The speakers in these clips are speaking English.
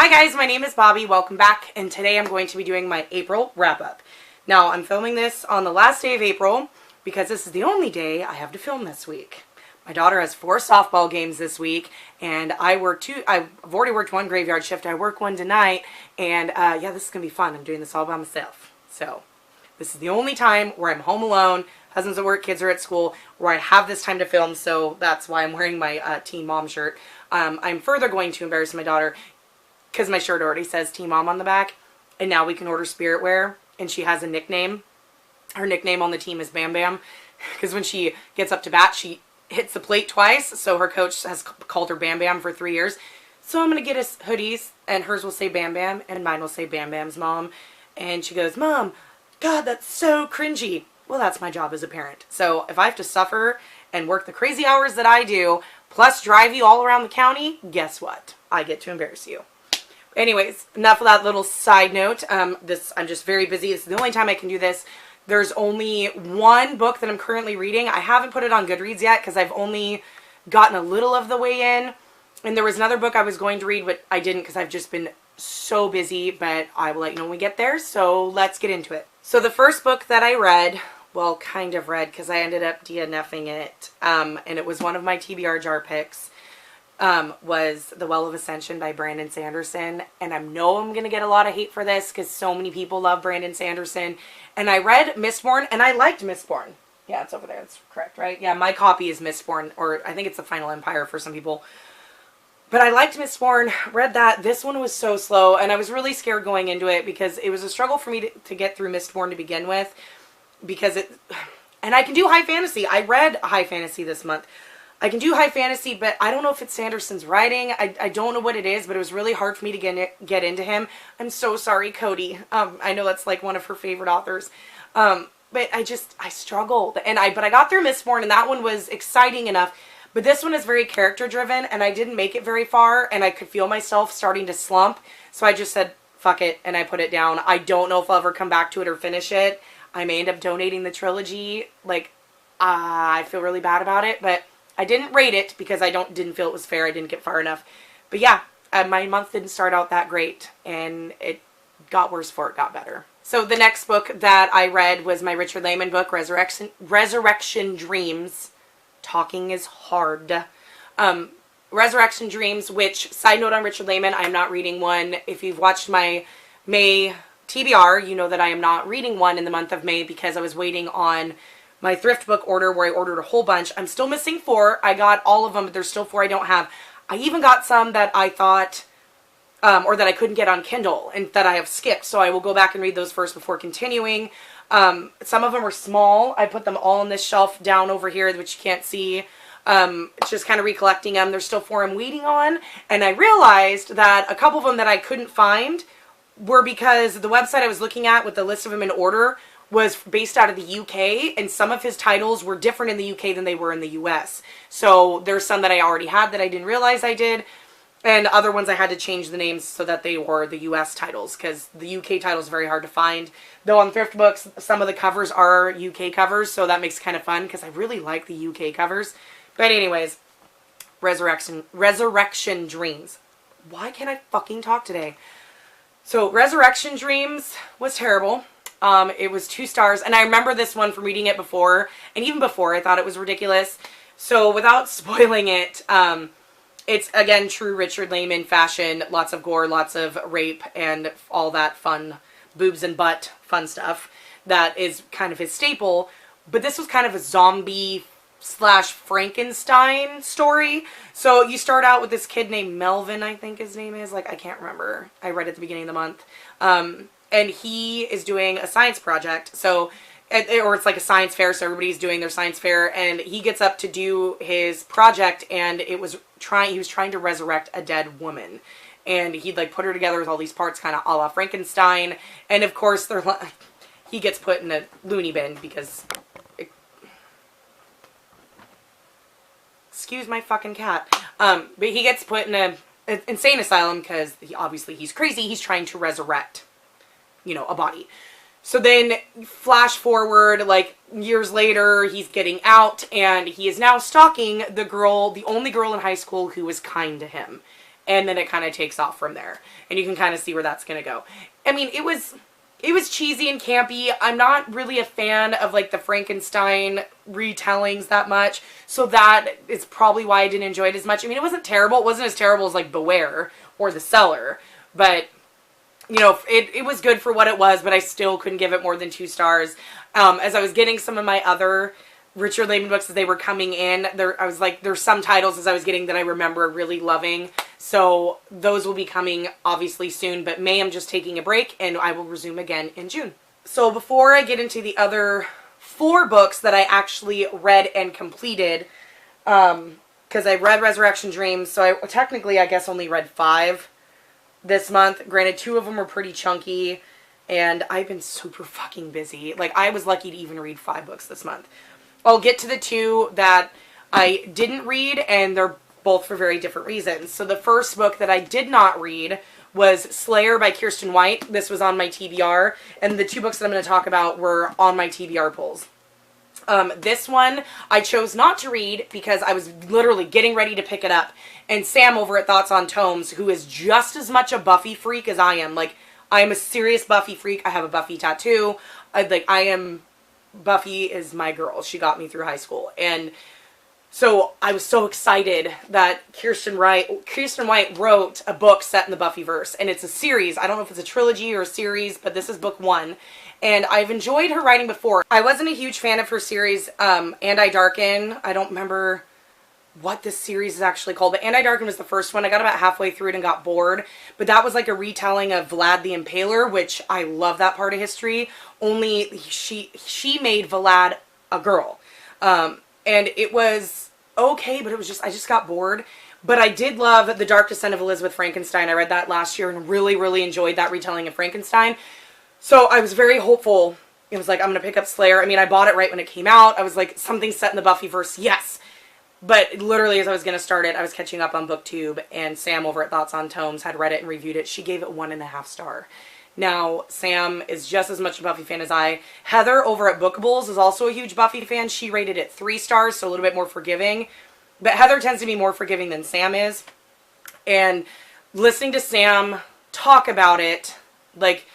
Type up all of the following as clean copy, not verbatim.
Hi guys, my name is Bobby. Welcome back, and today I'm going to be doing my April wrap-up. Now, I'm filming this on the last day of April because this is the only day I have to film this week. My daughter has 4 softball games this week, and I work 2. I've already worked 1 graveyard shift. I work 1 tonight, and yeah, this is going to be fun. I'm doing this all by myself. So, this is the only time where I'm home alone. Husband's at work, kids are at school, where I have this time to film, so that's why I'm wearing my Teen Mom shirt. I'm further going to embarrass my daughter because my shirt already says Teen Mom on the back, and now we can order spirit wear, and she has a nickname. Her nickname on the team is Bam Bam, because when she gets up to bat, she hits the plate twice, so her coach has called her Bam Bam for 3 years. So I'm going to get us hoodies, and hers will say Bam Bam, and mine will say Bam Bam's mom. And she goes, "Mom, God, that's so cringy." Well, that's my job as a parent. So if I have to suffer and work the crazy hours that I do, plus drive you all around the county, guess what? I get to embarrass you. Anyways, enough of that little side note. I'm just very busy. This is the only time I can do this. There's only 1 book that I'm currently reading. I haven't put it on Goodreads yet because I've only gotten a little of the way in. And there was another book I was going to read, but I didn't because I've just been so busy. But I will let you know when we get there. So let's get into it. So the first book that I read, well, kind of read because I ended up DNFing it. And it was one of my TBR jar picks. Was The Well of Ascension by Brandon Sanderson. And I know I'm going to get a lot of hate for this because so many people love Brandon Sanderson. And I read Mistborn, and I liked Mistborn. Yeah, it's over there. That's correct, right? Yeah, my copy is Mistborn, or I think it's The Final Empire for some people. But I liked Mistborn, read that. This one was so slow, and I was really scared going into it because it was a struggle for me to get through Mistborn to begin with. Because and I can do high fantasy. I read high fantasy this month. I can do high fantasy, but I don't know if it's Sanderson's writing. I don't know what it is, but it was really hard for me to get into him. I'm so sorry, Cody. I know that's like one of her favorite authors. But I struggled. But I got through Mistborn, and that one was exciting enough. But this one is very character driven, and I didn't make it very far, and I could feel myself starting to slump. So I just said, fuck it, and I put it down. I don't know if I'll ever come back to it or finish it. I may end up donating the trilogy. I feel really bad about it, but I didn't rate it because I didn't feel it was fair. I didn't get far enough. But yeah, my month didn't start out that great, and it got worse before it got better. So the next book that I read was my Richard Lehman book, Resurrection Dreams. Talking is hard. Resurrection Dreams, which, side note on Richard Lehman, I am not reading one. If you've watched my May TBR, you know that I am not reading one in the month of May because I was waiting on my thrift book order where I ordered a whole bunch. I'm still missing 4. I got all of them, but there's still 4 I don't have. I even got some that I thought, or that I couldn't get on Kindle and that I have skipped. So I will go back and read those first before continuing. Some of them are small. I put them all on this shelf down over here, which you can't see. It's just kind of recollecting them. There's still 4 I'm waiting on. And I realized that a couple of them that I couldn't find were because the website I was looking at with the list of them in order was based out of the UK, and some of his titles were different in the UK than they were in the US. So there's some that I already had that I didn't realize I did, and other ones I had to change the names so that they were the US titles, because the UK title is very hard to find. Though on thrift books, some of the covers are UK covers, so that makes it kind of fun, because I really like the UK covers. But anyways, Resurrection Dreams. Why can't I fucking talk today? So Resurrection Dreams was terrible. It was 2 stars, and I remember this one from reading it before, and even before I thought it was ridiculous. So without spoiling it, it's again true Richard Lehman fashion, lots of gore, lots of rape, and all that fun, boobs and butt fun stuff that is kind of his staple. But this was kind of a zombie / Frankenstein story. So you start out with this kid named Melvin, I think his name is, I can't remember. I read it at the beginning of the month. And he is doing a science project, or it's like a science fair, so everybody's doing their science fair, and he gets up to do his project, and he was trying to resurrect a dead woman, and he'd put her together with all these parts, kind of a la Frankenstein, and of course he gets put in a loony bin because, excuse my fucking cat, but he gets put in an insane asylum because obviously he's crazy. He's trying to resurrect, a body. So then flash forward years later, he's getting out, and he is now stalking the only girl in high school who was kind to him. and then it kind of takes off from there. And you can kind of see where that's going to go. I mean, it was cheesy and campy. I'm not really a fan of like the Frankenstein retellings that much, so that is probably why I didn't enjoy it as much. I mean, it wasn't terrible. It wasn't as terrible as like Beware or The Cellar, but you know, it was good for what it was, but I still couldn't give it more than 2 stars. As I was getting some of my other Richard Laban books as they were coming in, I was like, there's some titles as I was getting that I remember really loving. So those will be coming obviously soon, but May I'm just taking a break and I will resume again in June. So before I get into the other 4 books that I actually read and completed, because I read Resurrection Dreams, so I technically, I guess, only read 5 this month. Granted, 2 of them were pretty chunky, and I've been super fucking busy. Like, I was lucky to even read 5 books this month. I'll get to the 2 that I didn't read, and they're both for very different reasons. So the first book that I did not read was Slayer by Kirsten White. This was on my TBR, and the 2 books that I'm going to talk about were on my TBR pulls. This one I chose not to read because I was literally getting ready to pick it up, and Sam over at Thoughts on Tomes, who is just as much a Buffy freak as I am, like, I am a serious Buffy freak. I have a Buffy tattoo. Buffy is my girl. She got me through high school, and so I was so excited that Kirsten White wrote a book set in the Buffyverse, and it's a series. I don't know if it's a trilogy or a series, but this is book 1. And I've enjoyed her writing before. I wasn't a huge fan of her series, And I Darken. I don't remember what this series is actually called, but And I Darken was the first one. I got about halfway through it and got bored. But that was like a retelling of Vlad the Impaler, which I love that part of history. Only she made Vlad a girl. And it was okay, but it was just, I just got bored. But I did love The Dark Descent of Elizabeth Frankenstein. I read that last year and really, really enjoyed that retelling of Frankenstein. So I was very hopeful. It was like, I'm going to pick up Slayer. I mean, I bought it right when it came out. I was like, something set in the Buffyverse, yes. But literally, as I was going to start it, I was catching up on BookTube, and Sam over at Thoughts on Tomes had read it and reviewed it. She gave it 1.5 stars. Now, Sam is just as much a Buffy fan as I. Heather over at Bookables is also a huge Buffy fan. She rated it 3 stars, so a little bit more forgiving. But Heather tends to be more forgiving than Sam is. And listening to Sam talk about it, like,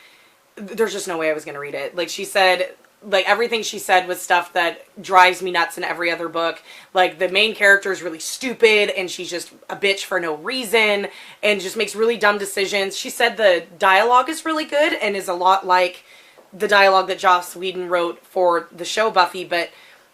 there's just no way I was going to read it. Like, she said, like, everything she said was stuff that drives me nuts in every other book. Like, the main character is really stupid, and she's just a bitch for no reason, and just makes really dumb decisions. She said the dialogue is really good, and is a lot like the dialogue that Joss Whedon wrote for the show Buffy, but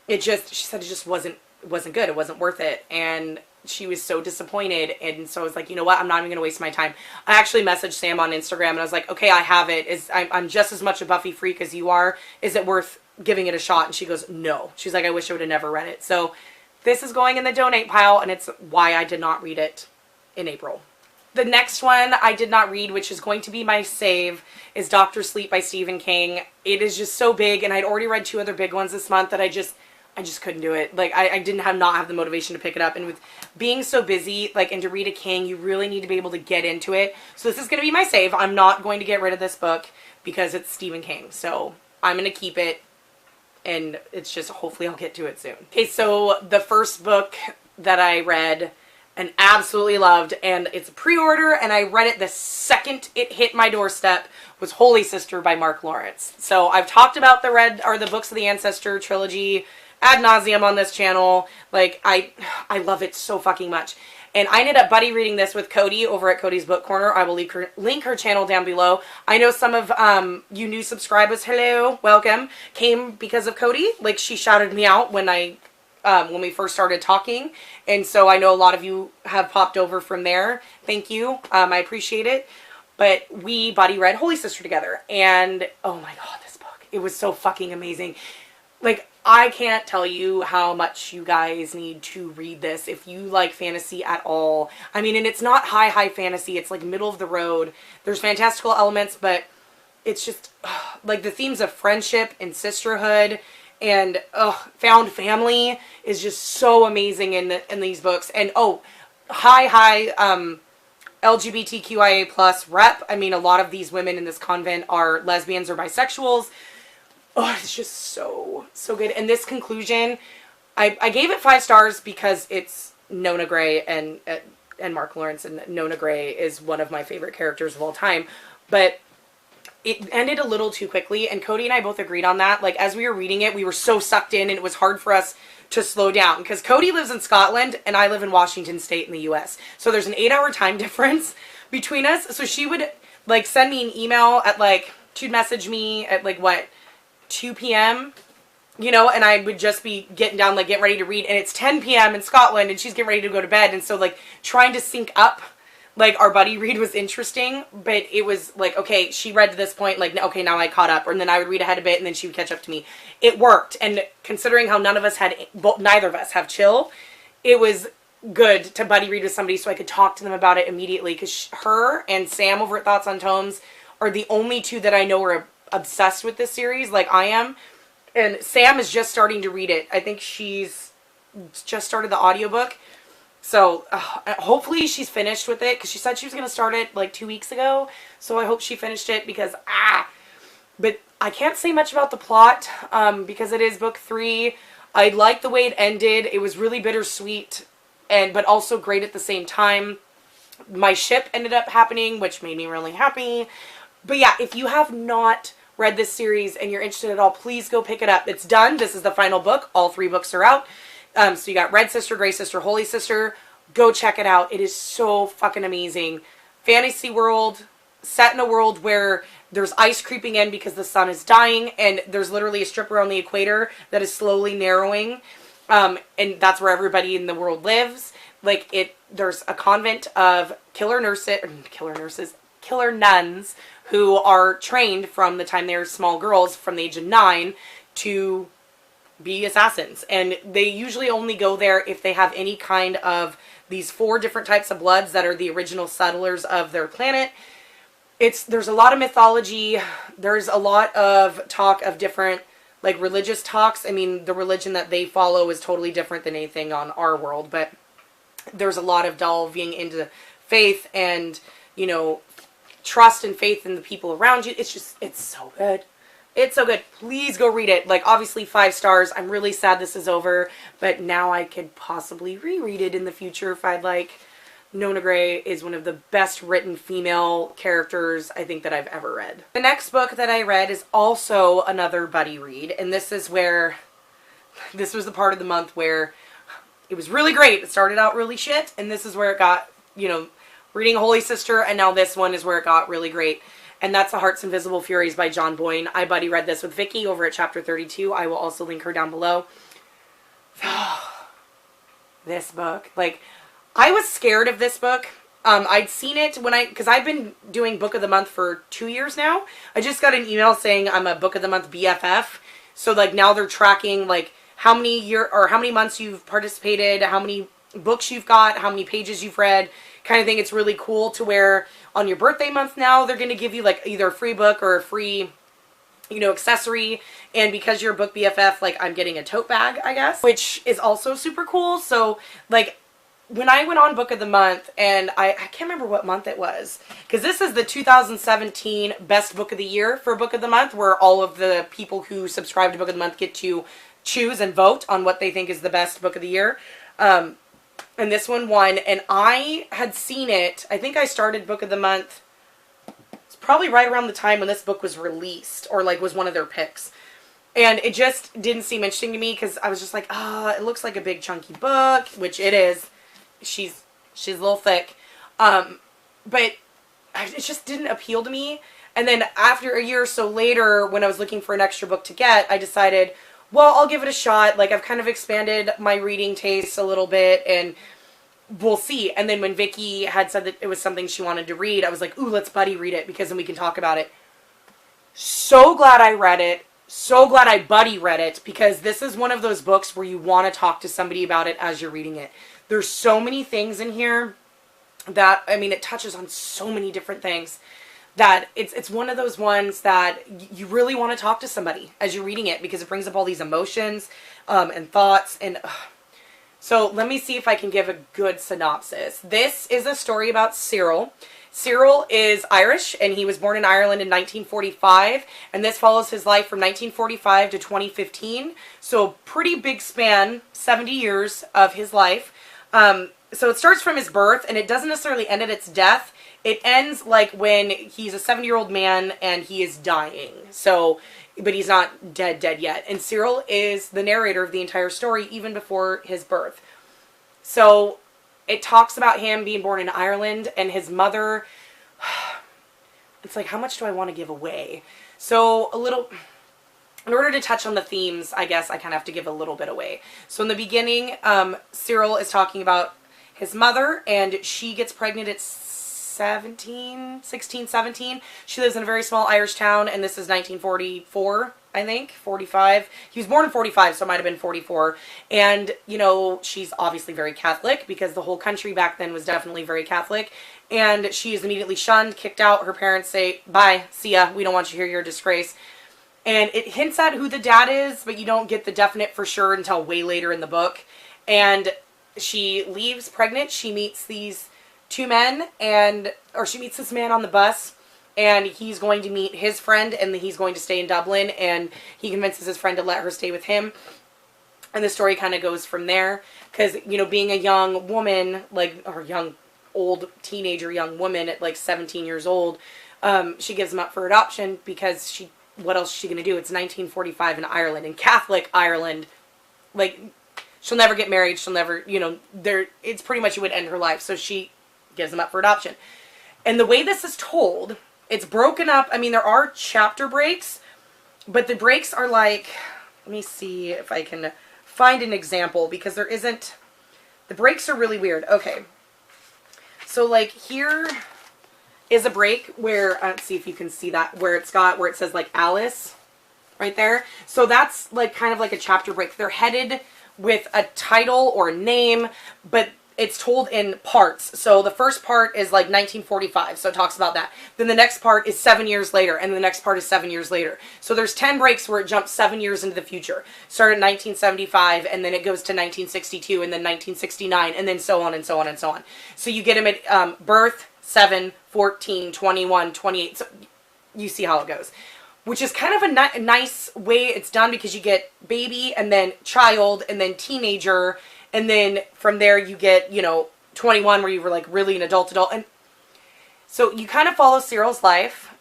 she said it just wasn't good. It wasn't worth it, and she was so disappointed, and so I was like, you know what, I'm not even going to waste my time. I actually messaged Sam on Instagram, and I was like, okay, I have it. I'm just as much a Buffy freak as you are. Is it worth giving it a shot? And she goes, no. She's like, I wish I would have never read it. So this is going in the donate pile, and it's why I did not read it in April. The next one I did not read, which is going to be my save, is Dr. Sleep by Stephen King. It is just so big, and I'd already read 2 other big ones this month that I just couldn't do it. Like, I didn't not have the motivation to pick it up. And with being so busy, like, and to read a King, you really need to be able to get into it. So this is going to be my save. I'm not going to get rid of this book because it's Stephen King. So I'm going to keep it, and it's just, hopefully I'll get to it soon. Okay, so the first book that I read and absolutely loved, and it's a pre-order, and I read it the second it hit my doorstep, was Holy Sister by Mark Lawrence. So I've talked about the Books of the Ancestor trilogy ad nauseum on this channel. Like, I love it so fucking much. And I ended up buddy reading this with Cody over at Cody's Book Corner. I will link her channel down below. I know some of you new subscribers, hello, welcome, came because of Cody. Like, she shouted me out when we first started talking. And so I know a lot of you have popped over from there. Thank you. I appreciate it. But we buddy read Holy Sister together. And oh my God, this book. It was so fucking amazing. Like, I can't tell you how much you guys need to read this if you like fantasy at all. I mean, and it's not high fantasy. It's like middle of the road. There's fantastical elements, but it's just like the themes of friendship and sisterhood and found family is just so amazing in these books. And high LGBTQIA plus rep. I mean, a lot of these women in this convent are lesbians or bisexuals. Oh, it's just so good. And this conclusion, I gave it 5 stars because it's Nona Gray and and Mark Lawrence and Nona Gray is one of my favorite characters of all time. But it ended a little too quickly, and Cody and I both agreed on that. Like, as we were reading it, we were so sucked in, and it was hard for us to slow down, because Cody lives in Scotland, and I live in Washington State in the U.S., so there's an 8-hour time difference between us. So she would, like, send me an email at, like, she'd message me at, like, what, 2 p.m., you know, and I would just be getting down, like, getting ready to read, and it's 10 p.m. in Scotland, and she's getting ready to go to bed, and so, like, trying to sync up, like, our buddy read was interesting, but it was like, okay, she read to this point, like, okay, now I caught up, and then I would read ahead a bit, and then she would catch up to me. It worked, and considering how neither of us have chill, it was good to buddy read with somebody so I could talk to them about it immediately, because her and Sam over at Thoughts on Tomes are the only two that I know are obsessed with this series, like I am, and Sam is just starting to read it. I think she's just started the audiobook. So, hopefully she's finished with it, because she said she was going to start it, like, 2 weeks ago. So I hope she finished it, because, But I can't say much about the plot, because it is book 3. I like the way it ended. It was really bittersweet, but also great at the same time. My ship ended up happening, which made me really happy. But yeah, if you have not read this series and you're interested at all, please go pick it up. It's done. This is the final book. All 3 books are out. So you got Red Sister, Gray Sister, Holy Sister. Go check it out. It is so fucking amazing. Fantasy world, set in a world where there's ice creeping in because the sun is dying, and there's literally a strip around the equator that is slowly narrowing, and that's where everybody in the world lives. Like, there's a convent of killer nuns who are trained from the time they're small girls, from the age of 9, to be assassins, and they usually only go there if they have any kind of these 4 different types of bloods that are the original settlers of their planet. There's a lot of mythology. There's a lot of talk of different, like, religious talks. I mean, the religion that they follow is totally different than anything on our world, but there's a lot of delving into faith and, you know, trust and faith in the people around you. It's so good. It's so good. Please go read it. Like, obviously 5 stars. I'm really sad this is over, but now I could possibly reread it in the future if I'd like. Nona Gray is one of the best written female characters I think that I've ever read. The next book that I read is also another buddy read, and this was the part of the month where it was really great. It started out really shit, and this is where it got, you know, reading Holy Sister, and now this one is where it got really great. And that's The Heart's Invisible Furies by John Boyne. I buddy read this with Vicky over at chapter 32. I will also link her down below. This book. Like, I was scared of this book. I'd seen it because I've been doing Book of the Month for 2 years now. I just got an email saying I'm a Book of the Month BFF. So, like, now they're tracking, like, how many months you've participated, how many books you've got, how many pages you've read, kind of thing. It's really cool to where on your birthday month now, they're going to give you, like, either a free book or a free, you know, accessory. And because you're a book BFF, like, I'm getting a tote bag, I guess, which is also super cool. So, like, when I went on Book of the Month, and I can't remember what month it was, because this is the 2017 Best Book of the Year for Book of the Month, where all of the people who subscribe to Book of the Month get to choose and vote on what they think is the best Book of the Year. And this one won, and I had seen it. I think I started Book of the Month, it's probably right around the time when this book was released, or, like, was one of their picks. And it just didn't seem interesting to me, because I was just like, it looks like a big chunky book, which it is. She's a little thick, but it just didn't appeal to me. And then after a year or so later, when I was looking for an extra book to get, I decided, well, I'll give it a shot. Like, I've kind of expanded my reading taste a little bit, and we'll see. And then when Vicky had said that it was something she wanted to read, I was like, ooh, let's buddy read it, because then we can talk about it. So glad I read it. So glad I buddy read it, because this is one of those books where you want to talk to somebody about it as you're reading it. There's so many things in here that, I mean, it touches on so many different things that it's one of those ones that you really want to talk to somebody as you're reading it, because it brings up all these emotions and thoughts. And so let me see if I can give a good synopsis. This is a story about Cyril. Cyril is Irish, and he was born in Ireland in 1945, and this follows his life from 1945 to 2015. So pretty big span, 70 years of his life. so it starts from his birth, and it doesn't necessarily end at its death. It ends like when he's a 70-year-old man and he is dying. So, but he's not dead yet. And Cyril is the narrator of the entire story, even before his birth. So it talks about him being born in Ireland and his mother. It's like, how much do I want to give away? So a little, in order to touch on the themes, I guess I kind of have to give a little bit away. So in the beginning, Cyril is talking about his mother, and she gets pregnant at 16, 17. She lives in a very small Irish town, and this is 1944, I think, 45. He was born in 45, so it might have been 44. And, you know, she's obviously very Catholic, because the whole country back then was definitely very Catholic. And she is immediately shunned, kicked out. Her parents say, bye, see ya, we don't want you here, you're a disgrace. And it hints at who the dad is, but you don't get the definite for sure until way later in the book. And she leaves pregnant. She meets these two men, or she meets this man on the bus, and he's going to meet his friend, and he's going to stay in Dublin, and he convinces his friend to let her stay with him. And the story kind of goes from there, because, you know, being a young woman, like, or old teenager young woman at like 17 years old, she gives him up for adoption, because what else is she going to do? It's 1945 in Ireland, in Catholic Ireland. Like, she'll never get married. She'll never, you know, it's pretty much, it would end her life. So she gives him up for adoption. And the way this is told, it's broken up. I mean, there are chapter breaks, but the breaks are like, let me see if I can find an example, because there isn't, the breaks are really weird. Okay. So like here is a break where, let's see if you can see that, where it says like Alice right there. So that's like kind of like a chapter break. They're headed with a title or a name, but it's told in parts. So the first part is like 1945, so it talks about that. Then the next part is 7 years later, and the next part is 7 years later. So there's 10 breaks where it jumps 7 years into the future. Started in 1975, and then it goes to 1962, and then 1969, and then so on and so on and so on. So you get them at birth, 7, 14, 21, 28. So you see how it goes. Which is kind of a nice way it's done, because you get baby, and then child, and then teenager, and then from there you get, you know, 21, where you were like really an adult. And so you kind of follow Cyril's life.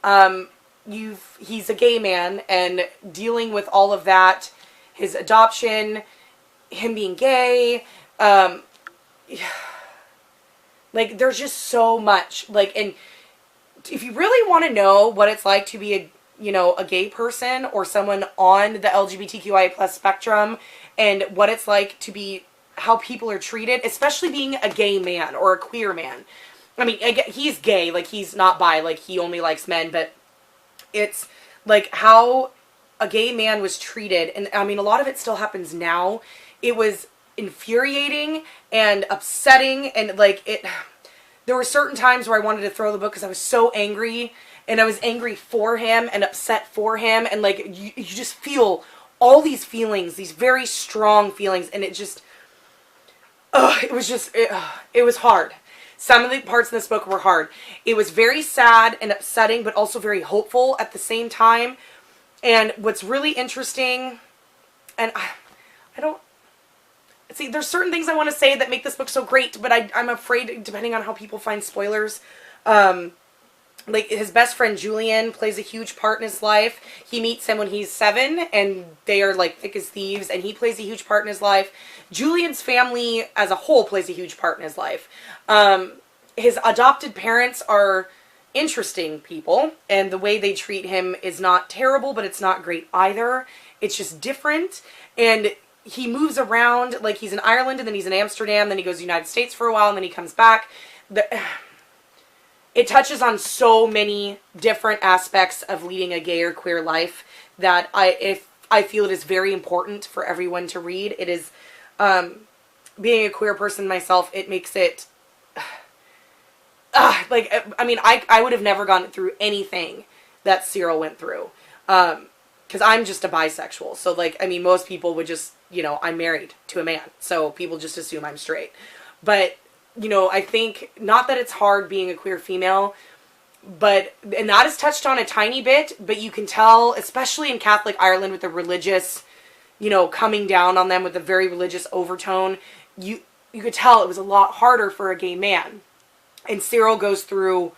He's a gay man, and dealing with all of that, his adoption, him being gay, like there's just so much, like, and if you really want to know what it's like to be a gay person or someone on the LGBTQIA plus spectrum, and what it's like to be, how people are treated, especially being a gay man or a queer man. I mean, he's gay, like he's not bi, like he only likes men, but it's like how a gay man was treated. And I mean, a lot of it still happens now. It was infuriating and upsetting, and like there were certain times where I wanted to throw the book because I was so angry, and I was angry for him and upset for him, and like you just feel all these feelings, these very strong feelings, and it just, it was hard. Some of the parts in this book were hard. It was very sad and upsetting, but also very hopeful at the same time. And what's really interesting, and I don't, see, there's certain things I want to say that make this book so great, but I'm afraid, depending on how people find spoilers, like his best friend Julian plays a huge part in his life. He meets him when he's 7, and they are like thick as thieves, and he plays a huge part in his life. Julian's family as a whole plays a huge part in his life. His adopted parents are interesting people, and the way they treat him is not terrible, but it's not great either. It's just different, and he moves around, like he's in Ireland, and then he's in Amsterdam, then he goes to the United States for a while, and then he comes back. It touches on so many different aspects of leading a gay or queer life that I feel it is very important for everyone to read. It is, being a queer person myself, it makes it, like, I mean, I would have never gone through anything that Cyril went through, because I'm just a bisexual. So, like, I mean, most people would just, I'm married to a man, so people just assume I'm straight. But I think, not that it's hard being a queer female, and that is touched on a tiny bit, but you can tell, especially in Catholic Ireland with the religious, coming down on them with a very religious overtone, you could tell it was a lot harder for a gay man. And Cyril goes through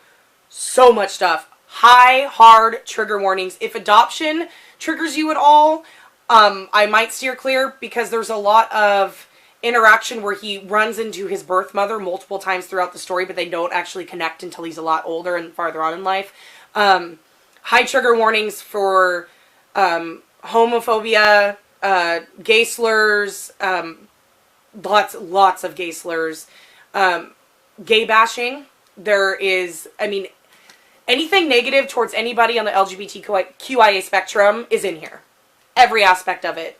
so much stuff. High, hard trigger warnings. If adoption triggers you at all, I might steer clear, because there's a lot of interaction where he runs into his birth mother multiple times throughout the story, but they don't actually connect until he's a lot older and farther on in life. High trigger warnings for homophobia, gay slurs, lots of gay slurs, gay bashing. There is, I mean, anything negative towards anybody on the LGBTQIA spectrum is in here. Every aspect of it.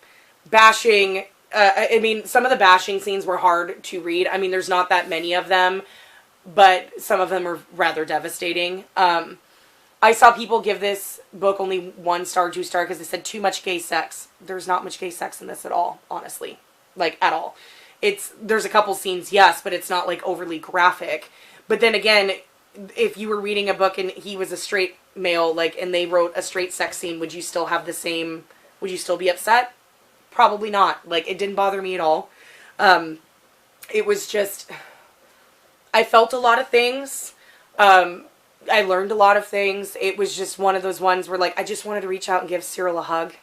Bashing, I mean, some of the bashing scenes were hard to read. I mean, there's not that many of them, but some of them are rather devastating. I saw people give this book only 1 star, 2 star, because they said too much gay sex. There's not much gay sex in this at all, honestly. Like, at all. There's a couple scenes, yes, but it's not, like, overly graphic. But then again, if you were reading a book and he was a straight male, like, and they wrote a straight sex scene, would you still have the same, would you still be upset? Probably not. Like, it didn't bother me at all. It was just, I felt a lot of things. I learned a lot of things. It was just one of those ones where, like, I just wanted to reach out and give Cyril a hug.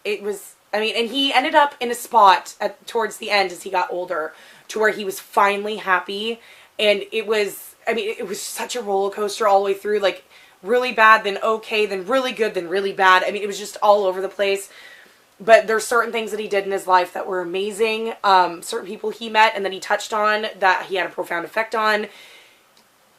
It was, I mean, and he ended up in a spot towards the end as he got older to where he was finally happy. And it was, I mean, it was such a roller coaster all the way through, like, really bad, then okay, then really good, then really bad. I mean, it was just all over the place. But there's certain things that he did in his life that were amazing. Certain people he met and that he touched on that he had a profound effect on.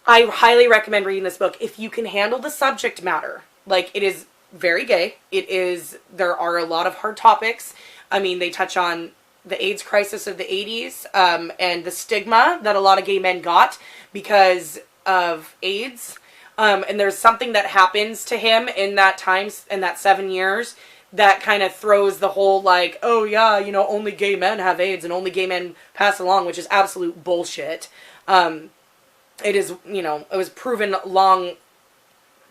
I highly recommend reading this book if you can handle the subject matter. Like, it is very gay. There are a lot of hard topics. I mean, they touch on the AIDS crisis of the 80s, and the stigma that a lot of gay men got because of AIDS. And there's something that happens to him in that time, in that 7 years, that kind of throws the whole, like, oh yeah, you know, only gay men have AIDS and only gay men pass along, which is absolute bullshit. It is, you know, it was proven long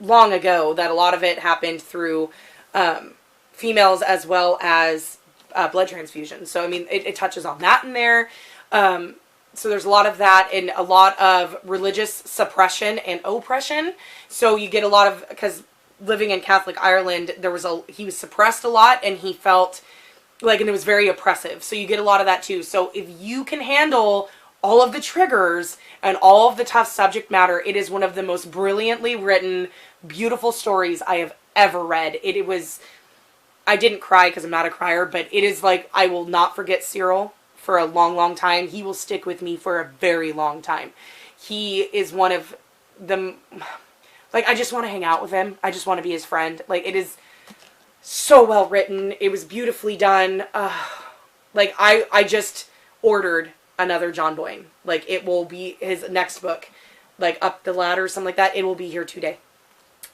ago that a lot of it happened through females as well as blood transfusion. So, I mean, it touches on that in there. So there's a lot of that and a lot of religious suppression and oppression. So you get a lot of, because living in Catholic Ireland, he was suppressed a lot and he felt like, and it was very oppressive. So you get a lot of that too. So if you can handle all of the triggers and all of the tough subject matter, it is one of the most brilliantly written, beautiful stories I have ever read. I didn't cry because I'm not a crier, but it is like, I will not forget Cyril for a long, long time. He will stick with me for a very long time. He is one of them, like, I just want to hang out with him. I just want to be his friend. Like, it is so well written. It was beautifully done. Like, I just ordered another John Boyne. Like, it will be his next book, like Up the Ladder or something like that. It will be here today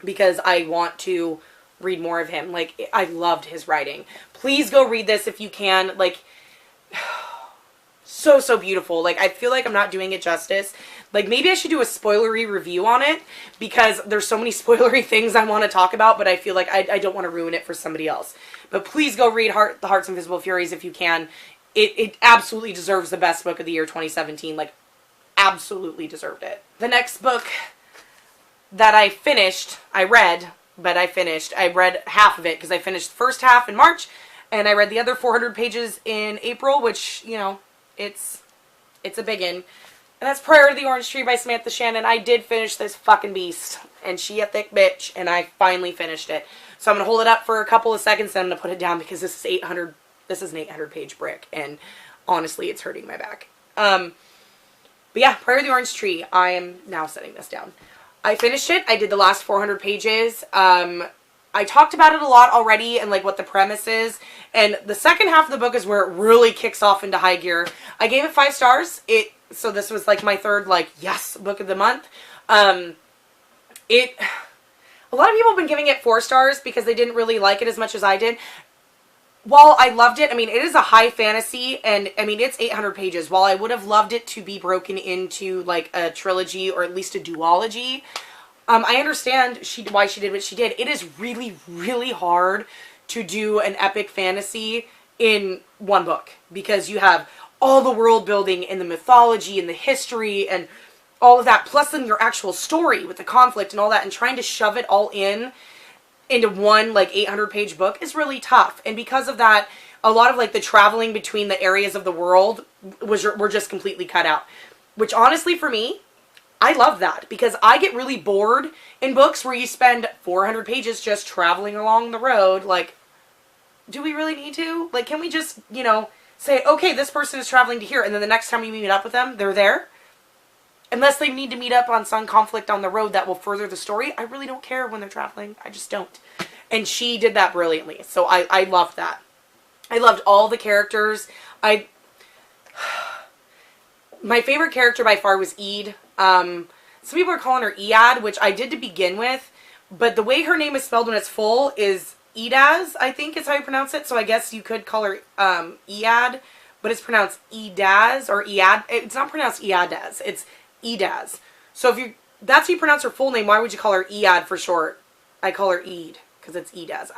because I want to read more of him. Like, I loved his writing. Please go read this if you can. Like, so beautiful. Like, I feel like I'm not doing it justice. Like, maybe I should do a spoilery review on it because there's so many spoilery things I want to talk about, but I feel like I don't want to ruin it for somebody else. But please go read The Heart's Invisible Furies if you can. It absolutely deserves the best book of the year 2017. Like, absolutely deserved it. The next book that I read half of it because I finished the first half in March and I read the other 400 pages in April, which, you know, it's a biggin'. And that's Prayer to the Orange Tree by Samantha Shannon. I did finish this fucking beast, and she a thick bitch, and I finally finished it. So I'm going to hold it up for a couple of seconds, and I'm going to put it down because this is an 800 page brick, and honestly, it's hurting my back. But yeah, Prayer to the Orange Tree. I am now setting this down. I finished it. I did the last 400 pages. I talked about it a lot already and like what the premise is. And the second half of the book is where it really kicks off into high gear. I gave it 5 stars. So this was like my third, like, yes, book of the month. A lot of people have been giving it 4 stars because they didn't really like it as much as I did. While I loved it, I mean, it is a high fantasy, and, I mean, it's 800 pages. While I would have loved it to be broken into, like, a trilogy or at least a duology, I understand why she did what she did. It is really, really hard to do an epic fantasy in one book because you have all the world building and the mythology and the history and all of that, plus then your actual story with the conflict and all that, and trying to shove it all into one like 800-page book is really tough. And because of that, a lot of like the traveling between the areas of the world were just completely cut out. Which honestly for me, I love that, because I get really bored in books where you spend 400 pages just traveling along the road. Like, do we really need to? Like, can we just, you know, say, okay, this person is traveling to here, and then the next time we meet up with them, they're there? Unless they need to meet up on some conflict on the road that will further the story, I really don't care when they're traveling. I just don't. And she did that brilliantly. So I loved that. I loved all the characters. My favorite character by far was Eid. Some people are calling her Ead, which I did to begin with. But the way her name is spelled when it's full is Edaz, I think is how you pronounce it. So I guess you could call her Ead, but it's pronounced Edaz or Ead. It's not pronounced Eadaz. It's Edaz. So if that's how you pronounce her full name, why would you call her Ead for short? I call her Eid because it's Edaz.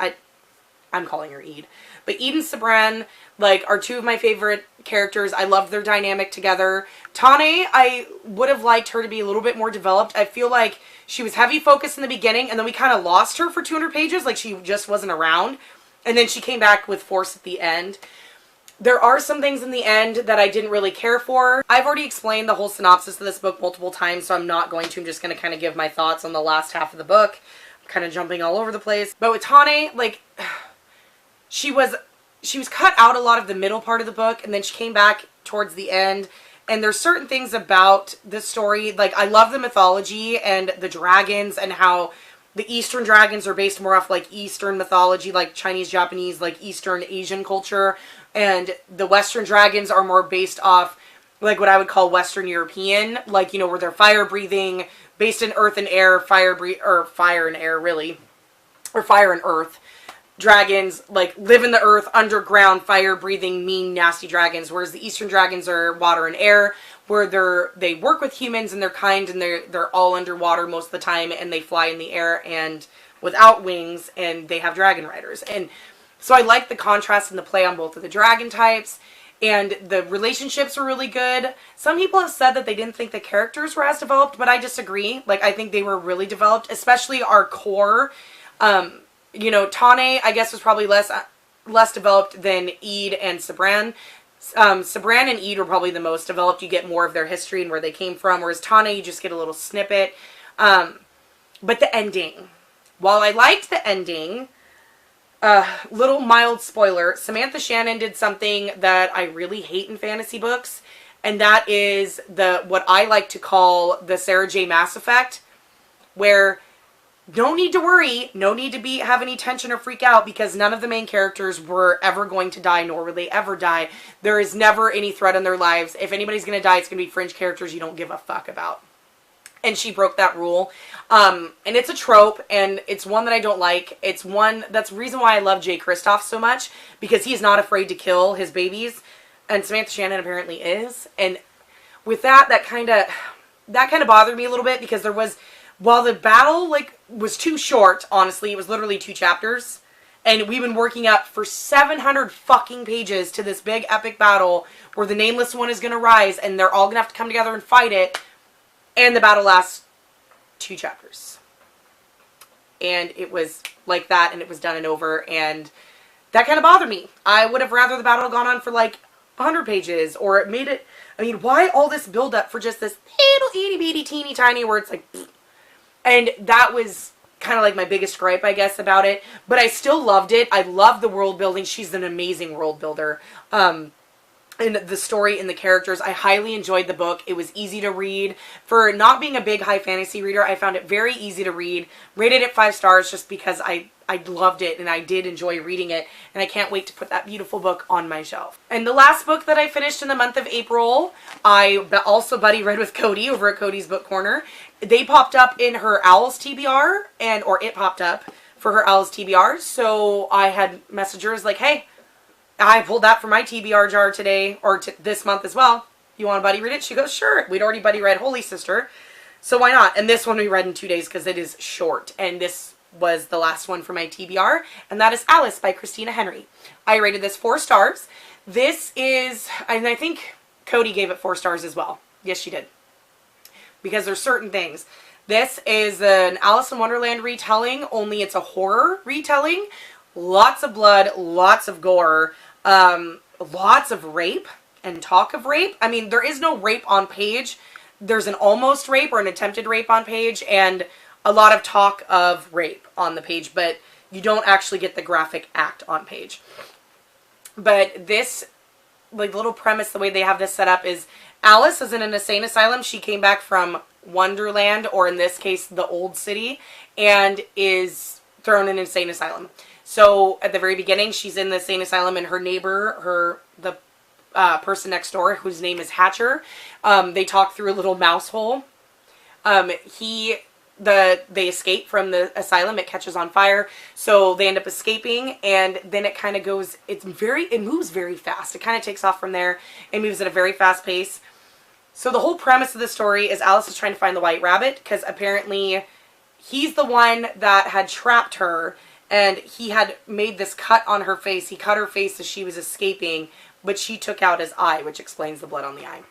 I'm calling her Eid. But Eid and Sabran, like, are two of my favorite characters. I love their dynamic together. Tane, I would have liked her to be a little bit more developed. I feel like she was heavy focused in the beginning, and then we kind of lost her for 200 pages. Like, she just wasn't around. And then she came back with force at the end. There are some things in the end that I didn't really care for. I've already explained the whole synopsis of this book multiple times, so I'm not going to. I'm just going to kind of give my thoughts on the last half of the book. I'm kind of jumping all over the place. But with Tane, like, she was cut out a lot of the middle part of the book, and then she came back towards the end. And there's certain things about this story, like, I love the mythology and the dragons and how the Eastern dragons are based more off, like, Eastern mythology, like Chinese, Japanese, like, Eastern Asian culture. And the Western dragons are more based off, like, what I would call Western European. Like, you know, where they're fire-breathing, based in earth and air, fire and air, really. Or fire and earth. Dragons, like, live in the earth, underground, fire-breathing, mean, nasty dragons. Whereas the Eastern dragons are water and air, where they work with humans and they're kind, and they're all underwater most of the time, and they fly in the air and without wings, and they have dragon riders. And so I like the contrast and the play on both of the dragon types, and the relationships were really good. Some people have said that they didn't think the characters were as developed, but I disagree. Like, I think they were really developed, especially our core. You know, Tane, I guess, was probably less developed than Eid and Sabran. Sabran and Eid were probably the most developed. You get more of their history and where they came from, whereas Tane, you just get a little snippet. But the ending. While I liked the ending, little mild spoiler, Samantha Shannon did something that I really hate in fantasy books, and that is what I like to call the Sarah J. Maas effect, where no need to worry, no need to have any tension or freak out, because none of the main characters were ever going to die, nor will they ever die. There is never any threat in their lives. If anybody's going to die, it's going to be fringe characters you don't give a fuck about. And she broke that rule. And it's a trope, and it's one that I don't like. It's one that's the reason why I love Jay Kristoff so much, because he's not afraid to kill his babies, and Samantha Shannon apparently is. And with that kind of bothered me a little bit, because while the battle, like, was too short, honestly, it was literally 2 chapters, and we've been working up for 700 fucking pages to this big epic battle where the Nameless One is going to rise, and they're all going to have to come together and fight it, and the battle lasts 2 chapters. And it was like that, and it was done and over, and that kind of bothered me. I would have rather the battle had gone on for, like, 100 pages, or it made it, I mean, why all this build-up for just this little itty-bitty, teeny-tiny where it's like, pfft. And that was kind of like my biggest gripe, I guess, about it. But I still loved it. I love the world building. She's an amazing world builder. And the story and the characters. I highly enjoyed the book. It was easy to read. For not being a big high fantasy reader, I found it very easy to read. Rated it 5 stars just because I loved it, and I did enjoy reading it, and I can't wait to put that beautiful book on my shelf. And the last book that I finished in the month of April, I also buddy read with Cody over at Cody's Book Corner. They popped up in her Owls TBR, or it popped up for her Owls TBR, so I had messengers like, hey, I pulled that from my TBR jar today, or this month as well. You want to buddy read it? She goes, sure. We'd already buddy read Holy Sister, so why not? And this one we read in 2 days because it is short, and this was the last one for my TBR, and that is Alice by Christina Henry. I rated this 4 stars. This is, and I think Cody gave it 4 stars as well. Yes, she did. Because there's certain things. This is an Alice in Wonderland retelling, only it's a horror retelling. Lots of blood, lots of gore, lots of rape and talk of rape. I mean, there is no rape on page. There's an almost rape or an attempted rape on page, and a lot of talk of rape on the page, but you don't actually get the graphic act on page. But this, like, little premise, the way they have this set up is Alice is in an insane asylum. She came back from Wonderland, or in this case, the old city, and is thrown in an insane asylum. So at the very beginning, she's in the insane asylum, and her neighbor, the person next door, whose name is Hatcher, they talk through a little mouse hole. They escape from the asylum. It catches on fire, so they end up escaping, and then it kind of goes, it moves very fast. It kind of takes off from there. It moves at a very fast pace. So the whole premise of the story is Alice is trying to find the White Rabbit, because apparently he's the one that had trapped her, and he had made this cut on her face. He cut her face as she was escaping, but she took out his eye, which explains the blood on the eye,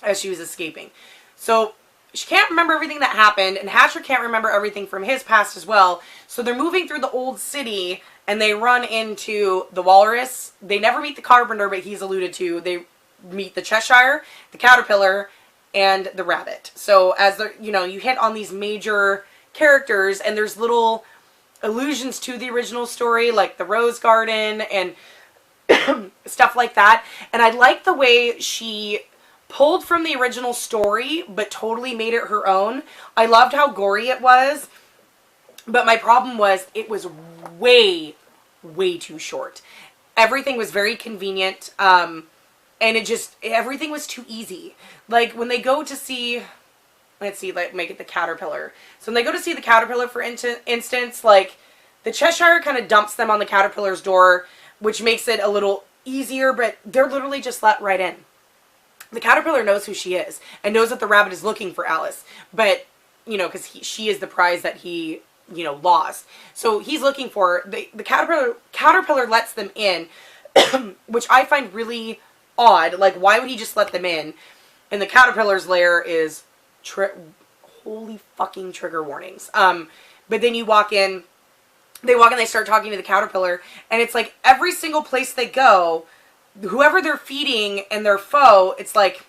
as she was escaping. So she can't remember everything that happened, and Hatcher can't remember everything from his past as well. So they're moving through the old city, and they run into the walrus. They never meet the carpenter, but he's alluded to. They meet the Cheshire, the caterpillar, and the rabbit. So as they're, you hit on these major characters, and there's little allusions to the original story, like the rose garden and stuff like that. And I like the way she pulled from the original story, but totally made it her own. I loved how gory it was, but my problem was it was way, way too short. Everything was very convenient, and everything was too easy. Like, when they go to see, let's see, like, make it the caterpillar. So when they go to see the caterpillar, for instance, like, the Cheshire kind of dumps them on the caterpillar's door, which makes it a little easier, but they're literally just let right in. The caterpillar knows who she is and knows that the rabbit is looking for Alice, but, because she is the prize that he, lost. So he's looking for her. The caterpillar lets them in, which I find really odd. Like, why would he just let them in? And the caterpillar's lair is holy fucking trigger warnings. But then you walk in, they start talking to the caterpillar, and it's like every single place they go, whoever they're feeding and their foe, it's like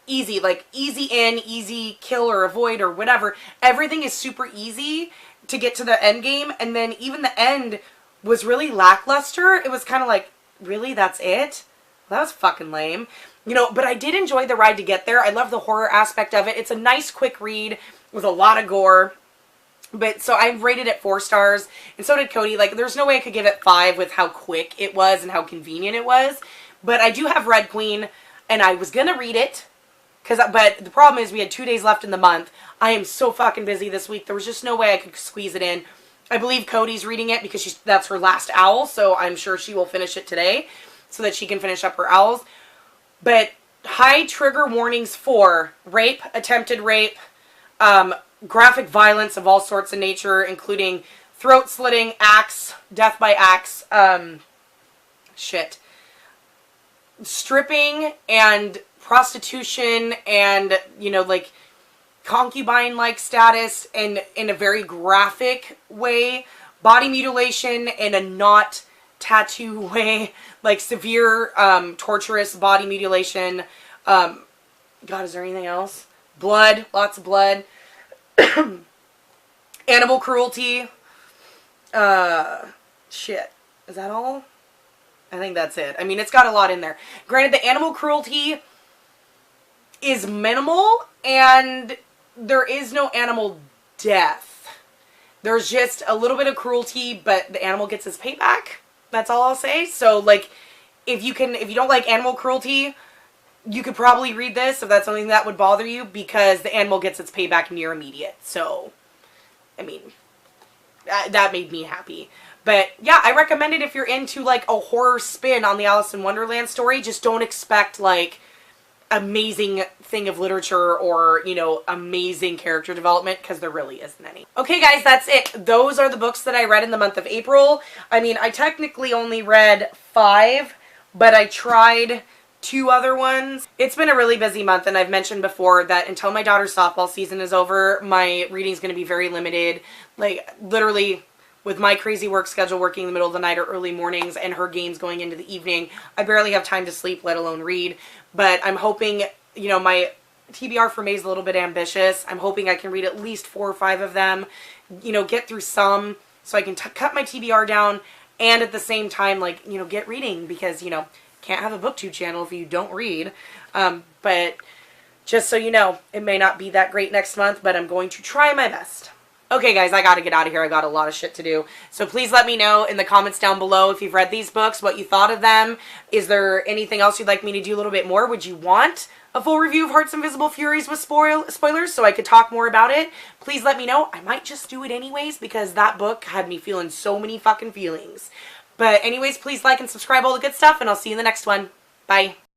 easy in, easy kill or avoid or whatever. Everything is super easy to get to the end game, and then even the end was really lackluster. It was kind of like, really, that's it? Well, that was fucking lame. But I did enjoy the ride to get there. I love the horror aspect of it. It's a nice quick read with a lot of gore. But so I rated it 4 stars, and so did Cody. Like, there's no way I could give it 5 with how quick it was and how convenient it was. But I do have Red Queen, and I was gonna read it, but the problem is we had 2 days left in the month. I am so fucking busy this week. There was just no way I could squeeze it in. I believe Cody's reading it because that's her last owl, so I'm sure she will finish it today so that she can finish up her owls. But high trigger warnings for rape, attempted rape, graphic violence of all sorts of nature, including throat slitting, axe, death by axe, stripping and prostitution and, like concubine-like status, and in a very graphic way, body mutilation in a not tattoo way, like severe, torturous body mutilation. God, is there anything else? Blood, lots of blood. Animal cruelty. Shit. Is that all? I think that's it. I mean, it's got a lot in there. Granted, the animal cruelty is minimal, and there is no animal death. There's just a little bit of cruelty, but the animal gets his payback. That's all I'll say. So, like, if you don't like animal cruelty, you could probably read this if that's something that would bother you, because the animal gets its payback near immediate. So, I mean, that made me happy. But yeah, I recommend it if you're into like a horror spin on the Alice in Wonderland story. Just don't expect like amazing thing of literature or, amazing character development, because there really isn't any. Okay guys, that's it. Those are the books that I read in the month of April. I mean, I technically only read 5, but I tried 2 other ones. It's been a really busy month, and I've mentioned before that until my daughter's softball season is over, my reading's going to be very limited. Like, literally, with my crazy work schedule, working in the middle of the night or early mornings, and her games going into the evening, I barely have time to sleep, let alone read. But I'm hoping, you know, my TBR for May is a little bit ambitious. I'm hoping I can read at least 4 or 5 of them, you know, get through some so I can cut my TBR down, and at the same time, like, you know, get reading, because, you know, can't have a booktube channel if you don't read. But just so you know, it may not be that great next month, but I'm going to try my best. Okay, guys, I gotta get out of here. I got a lot of shit to do. So please let me know in the comments down below if you've read these books, what you thought of them. Is there anything else you'd like me to do a little bit more? Would you want a full review of Heart's Invisible Furies with spoilers so I could talk more about it? Please let me know. I might just do it anyways, because that book had me feeling so many fucking feelings. But anyways, please like and subscribe, all the good stuff, and I'll see you in the next one. Bye.